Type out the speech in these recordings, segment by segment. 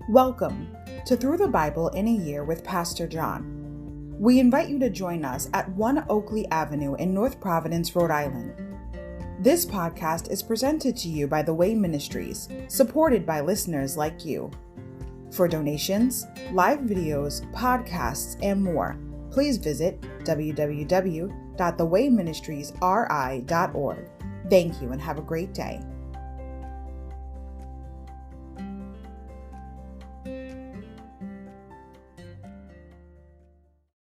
Welcome to Through the Bible in a Year with Pastor John. We invite you to join us at 1 Oakleigh Avenue in North Providence, Rhode Island. This podcast is presented to you by The Way Ministries, supported by listeners like you. For donations, live videos, podcasts, and more, please visit www.thewayministriesri.org. Thank you and have a great day.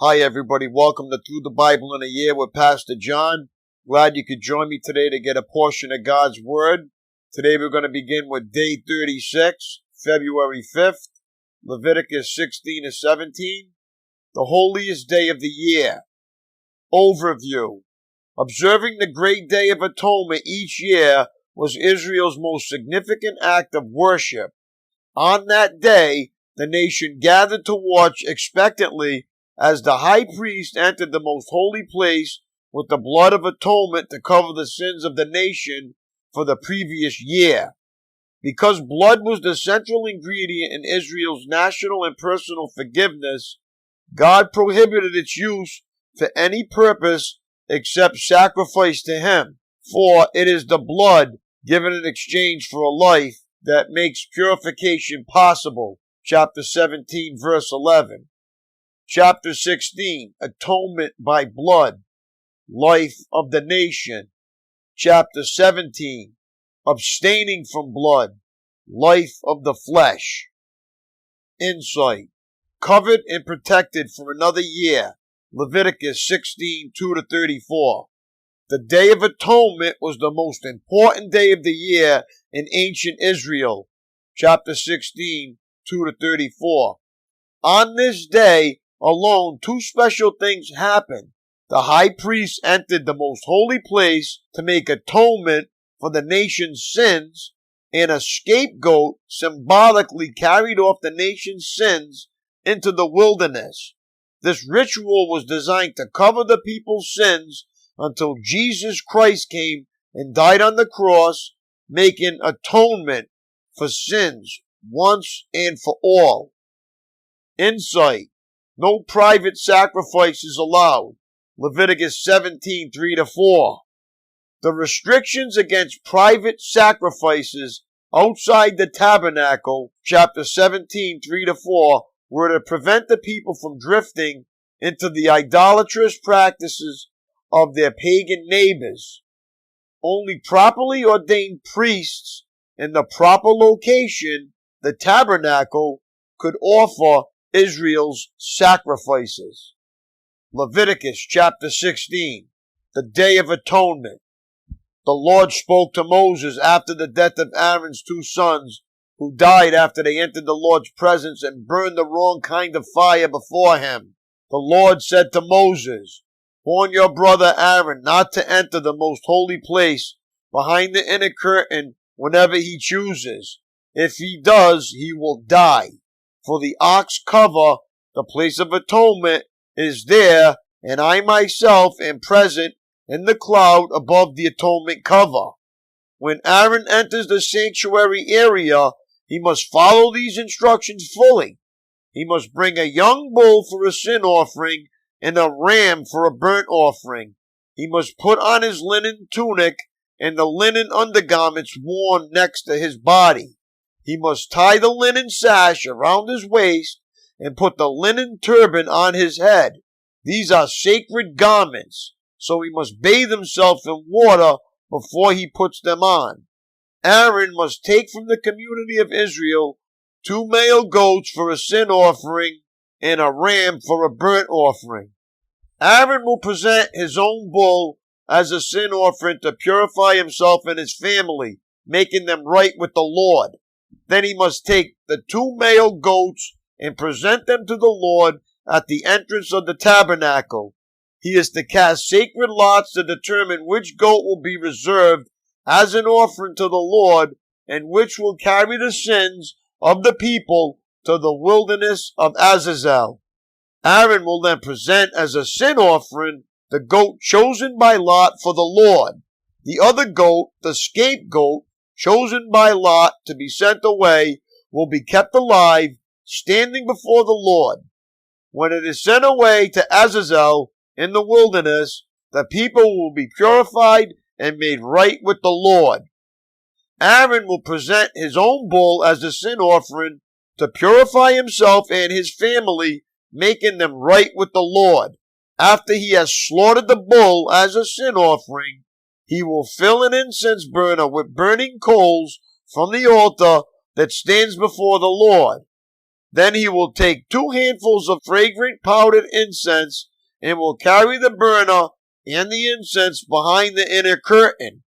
Hi everybody, welcome to Through the Bible in a Year with Pastor John. Glad you could join me today to get a portion of God's Word. Today we're going to begin with day 36, February 5th, Leviticus 16 to 17, the holiest day of the year. Overview. Observing the great day of atonement each year was Israel's most significant act of worship. On that day, the nation gathered to watch expectantly as the high priest entered the most holy place with the blood of atonement to cover the sins of the nation for the previous year. Because blood was the central ingredient in Israel's national and personal forgiveness, God prohibited its use for any purpose except sacrifice to Him. For it is the blood given in exchange for a life that makes purification possible. Chapter 17, verse 11. Chapter 16, Atonement by Blood, Life of the Nation. Chapter 17, Abstaining from Blood, Life of the Flesh. Insight. Covered and protected for another year. Leviticus 16, 2-34. The Day of Atonement was the most important day of the year in ancient Israel. Chapter 16, 2-34. On this day alone, two special things happened. The high priest entered the most holy place to make atonement for the nation's sins, and a scapegoat symbolically carried off the nation's sins into the wilderness. This ritual was designed to cover the people's sins until Jesus Christ came and died on the cross, making atonement for sins once and for all. Insight. No private sacrifices allowed. Leviticus 17, 3-4. The restrictions against private sacrifices outside the tabernacle, chapter 17, 3-4, were to prevent the people from drifting into the idolatrous practices of their pagan neighbors. Only properly ordained priests in the proper location, the tabernacle, could offer Israel's sacrifices. Leviticus chapter 16, the Day of Atonement. The Lord spoke to Moses after the death of Aaron's two sons, who died after they entered the Lord's presence and burned the wrong kind of fire before him. The Lord said to Moses, "Warn your brother Aaron not to enter the most holy place behind the inner curtain whenever he chooses. If he does, he will die. For the ark's cover, the place of atonement, is there, and I myself am present in the cloud above the atonement cover. When Aaron enters the sanctuary area, he must follow these instructions fully. He must bring a young bull for a sin offering and a ram for a burnt offering. He must put on his linen tunic and the linen undergarments worn next to his body. He must tie the linen sash around his waist and put the linen turban on his head. These are sacred garments, so he must bathe himself in water before he puts them on. Aaron must take from the community of Israel 2 male goats for a sin offering and a ram for a burnt offering. Aaron will present his own bull as a sin offering to purify himself and his family, making them right with the Lord. Then he must take the 2 male goats and present them to the Lord at the entrance of the tabernacle. He is to cast sacred lots to determine which goat will be reserved as an offering to the Lord and which will carry the sins of the people to the wilderness of Azazel. Aaron will then present as a sin offering the goat chosen by lot for the Lord. The other goat, the scapegoat, chosen by lot to be sent away, will be kept alive, standing before the Lord. When it is sent away to Azazel in the wilderness, the people will be purified and made right with the Lord. Aaron will present his own bull as a sin offering to purify himself and his family, making them right with the Lord. After he has slaughtered the bull as a sin offering, he will fill an incense burner with burning coals from the altar that stands before the Lord. Then he will take 2 handfuls of fragrant powdered incense and will carry the burner and the incense behind the inner curtain.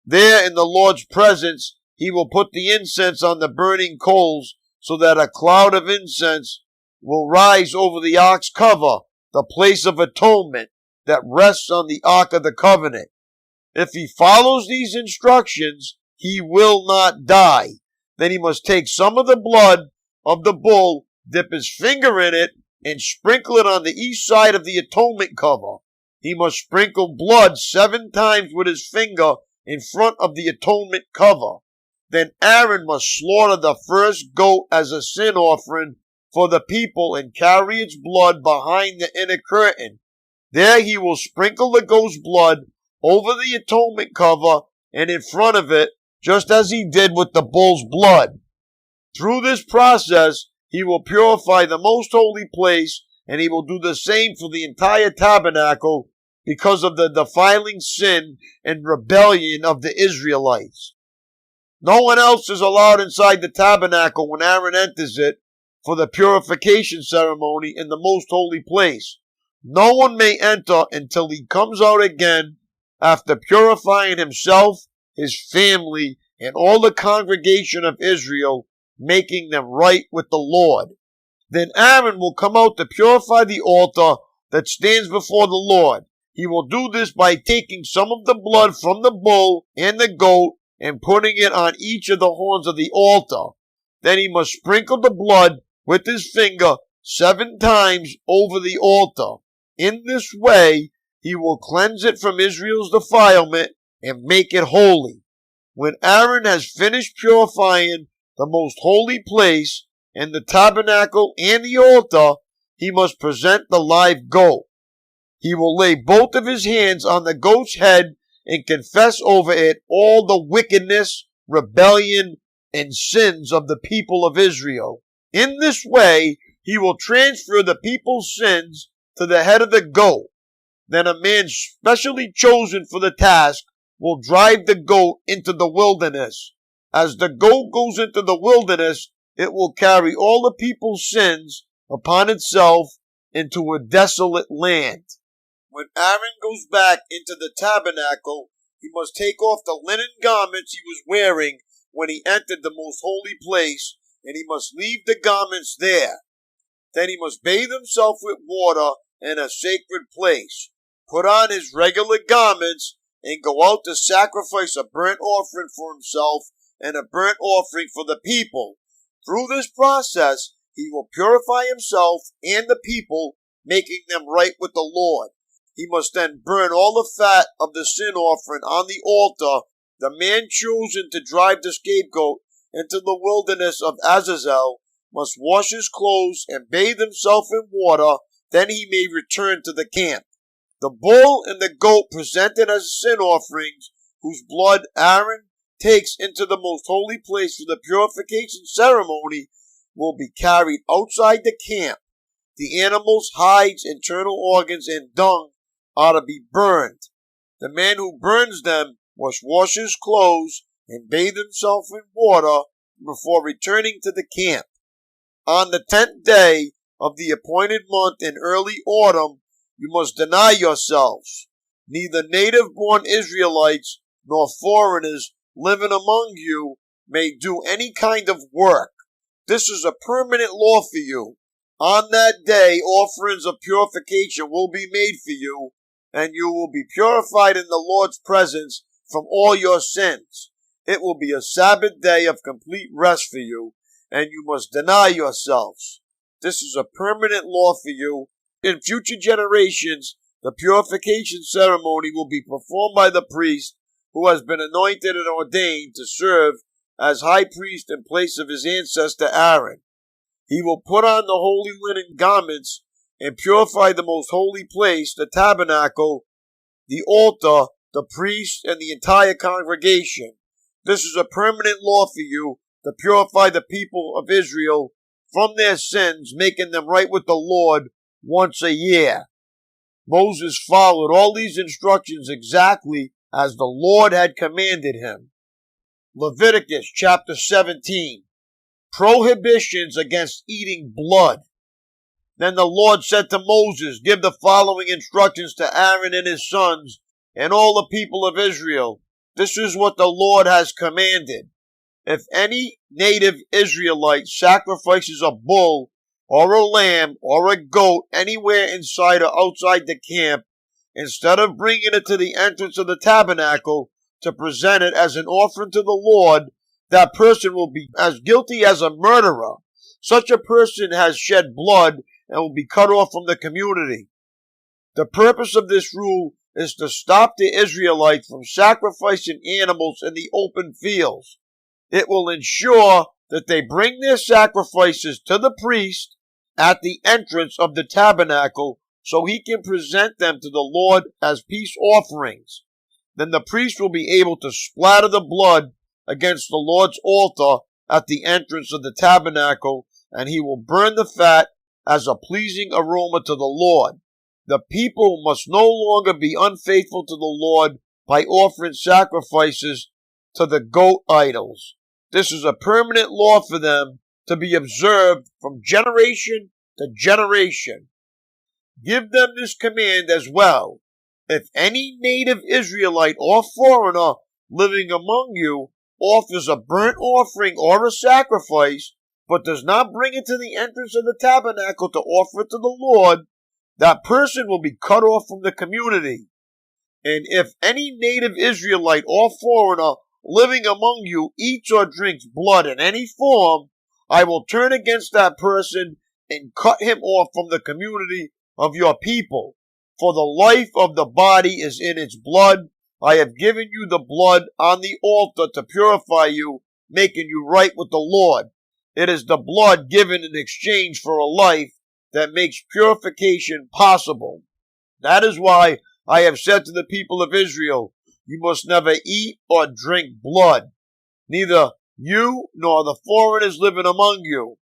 There in the Lord's presence, he will put the incense on the burning coals so that a cloud of incense will rise over the ark's cover, the place of atonement that rests on the Ark of the Covenant. If he follows these instructions, he will not die. Then he must take some of the blood of the bull, dip his finger in it, and sprinkle it on the east side of the atonement cover. He must sprinkle blood 7 times with his finger in front of the atonement cover. Then Aaron must slaughter the first goat as a sin offering for the people and carry its blood behind the inner curtain. There he will sprinkle the goat's blood over the atonement cover and in front of it, just as he did with the bull's blood. Through this process, he will purify the most holy place, and he will do the same for the entire tabernacle because of the defiling sin and rebellion of the Israelites. No one else is allowed inside the tabernacle when Aaron enters it for the purification ceremony in the most holy place. No one may enter until he comes out again after purifying himself, his family, and all the congregation of Israel, making them right with the Lord. Then Aaron will come out to purify the altar that stands before the Lord. He will do this by taking some of the blood from the bull and the goat and putting it on each of the horns of the altar. Then he must sprinkle the blood with his finger 7 times over the altar. In this way, he will cleanse it from Israel's defilement and make it holy. When Aaron has finished purifying the most holy place and the tabernacle and the altar, he must present the live goat. He will lay both of his hands on the goat's head and confess over it all the wickedness, rebellion, and sins of the people of Israel. In this way, he will transfer the people's sins to the head of the goat. Then a man specially chosen for the task will drive the goat into the wilderness. As the goat goes into the wilderness, it will carry all the people's sins upon itself into a desolate land. When Aaron goes back into the tabernacle, he must take off the linen garments he was wearing when he entered the most holy place, and he must leave the garments there. Then he must bathe himself with water in a sacred place, put on his regular garments, and go out to sacrifice a burnt offering for himself and a burnt offering for the people. Through this process, he will purify himself and the people, making them right with the Lord. He must then burn all the fat of the sin offering on the altar. The man chosen to drive the scapegoat into the wilderness of Azazel must wash his clothes and bathe himself in water. Then he may return to the camp. The bull and the goat presented as sin offerings, whose blood Aaron takes into the most holy place for the purification ceremony, will be carried outside the camp. The animals' hides, internal organs, and dung are to be burned. The man who burns them must wash his clothes and bathe himself in water before returning to the camp. On the 10th day of the appointed month in early autumn, you must deny yourselves. Neither native-born Israelites nor foreigners living among you may do any kind of work. This is a permanent law for you. On that day, offerings of purification will be made for you, and you will be purified in the Lord's presence from all your sins. It will be a Sabbath day of complete rest for you, and you must deny yourselves. This is a permanent law for you. In future generations, the purification ceremony will be performed by the priest who has been anointed and ordained to serve as high priest in place of his ancestor Aaron. He will put on the holy linen garments and purify the most holy place, the tabernacle, the altar, the priest, and the entire congregation. This is a permanent law for you to purify the people of Israel from their sins, making them right with the Lord once a year. Moses followed all these instructions exactly as the Lord had commanded him. Leviticus chapter 17. Prohibitions against eating blood. Then the Lord said to Moses, give the following instructions to Aaron and his sons and all the people of Israel. This is what the Lord has commanded. If any native Israelite sacrifices a bull or a lamb or a goat anywhere inside or outside the camp, instead of bringing it to the entrance of the tabernacle to present it as an offering to the Lord, that person will be as guilty as a murderer. Such a person has shed blood and will be cut off from the community. The purpose of this rule is to stop the Israelites from sacrificing animals in the open fields. It will ensure that they bring their sacrifices to the priest at the entrance of the tabernacle so he can present them to the Lord as peace offerings. Then the priest will be able to splatter the blood against the Lord's altar at the entrance of the tabernacle, and he will burn the fat as a pleasing aroma to the Lord. The people must no longer be unfaithful to the Lord by offering sacrifices to the goat idols. This is a permanent law for them to be observed from generation to generation. Give them this command as well. If any native Israelite or foreigner living among you offers a burnt offering or a sacrifice, but does not bring it to the entrance of the tabernacle to offer it to the Lord, that person will be cut off from the community. And if any native Israelite or foreigner living among you eats or drinks blood in any form, I will turn against that person and cut him off from the community of your people. For the life of the body is in its blood. I have given you the blood on the altar to purify you, making you right with the Lord. It is the blood given in exchange for a life that makes purification possible. That is why I have said to the people of Israel, you must never eat or drink blood, neither you nor the foreigners living among you.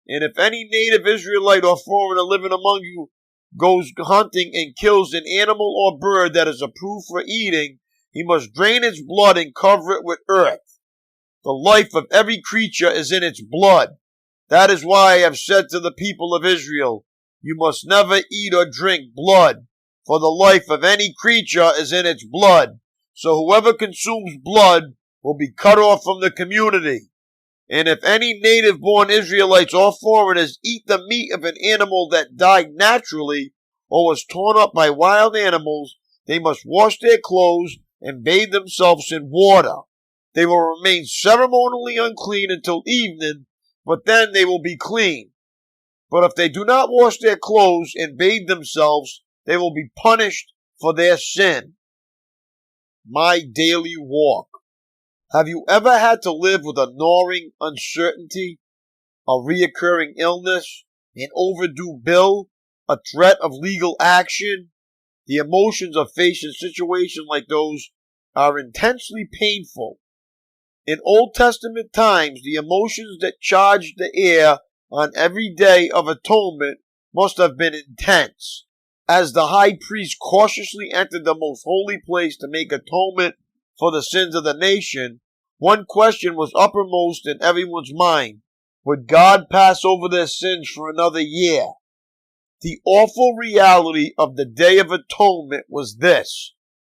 And if any native Israelite or foreigner living among you goes hunting and kills an animal or bird that is approved for eating, he must drain its blood and cover it with earth. The life of every creature is in its blood. That is why I have said to the people of Israel, you must never eat or drink blood, for the life of any creature is in its blood. So whoever consumes blood will be cut off from the community. And if any native-born Israelites or foreigners eat the meat of an animal that died naturally or was torn up by wild animals, they must wash their clothes and bathe themselves in water. They will remain ceremonially unclean until evening, but then they will be clean. But if they do not wash their clothes and bathe themselves, they will be punished for their sin. My daily walk. Have you ever had to live with a gnawing uncertainty, a reoccurring illness, an overdue bill, a threat of legal action? The emotions of facing situations like those are intensely painful. In Old Testament times, the emotions that charged the air on every day of atonement must have been intense. As the high priest cautiously entered the most holy place to make atonement for the sins of the nation, one question was uppermost in everyone's mind. Would God pass over their sins for another year? The awful reality of the Day of Atonement was this.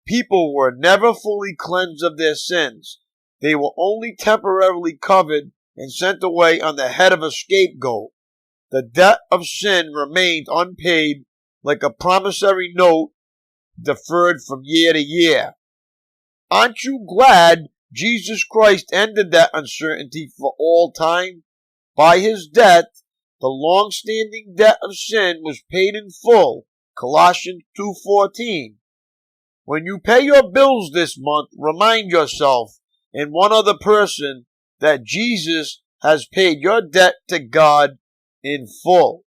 People were never fully cleansed of their sins. They were only temporarily covered and sent away on the head of a scapegoat. The debt of sin remained unpaid like a promissory note deferred from year to year. Aren't you glad Jesus Christ ended that uncertainty for all time? By his death, the long-standing debt of sin was paid in full. Colossians 2:14. When you pay your bills this month, remind yourself and one other person that Jesus has paid your debt to God in full.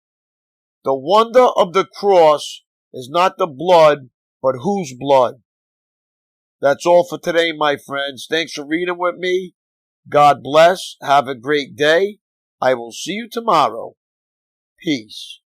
The wonder of the cross is not the blood, but whose blood? That's all for today, my friends. Thanks for reading with me. God bless. Have a great day. I will see you tomorrow. Peace.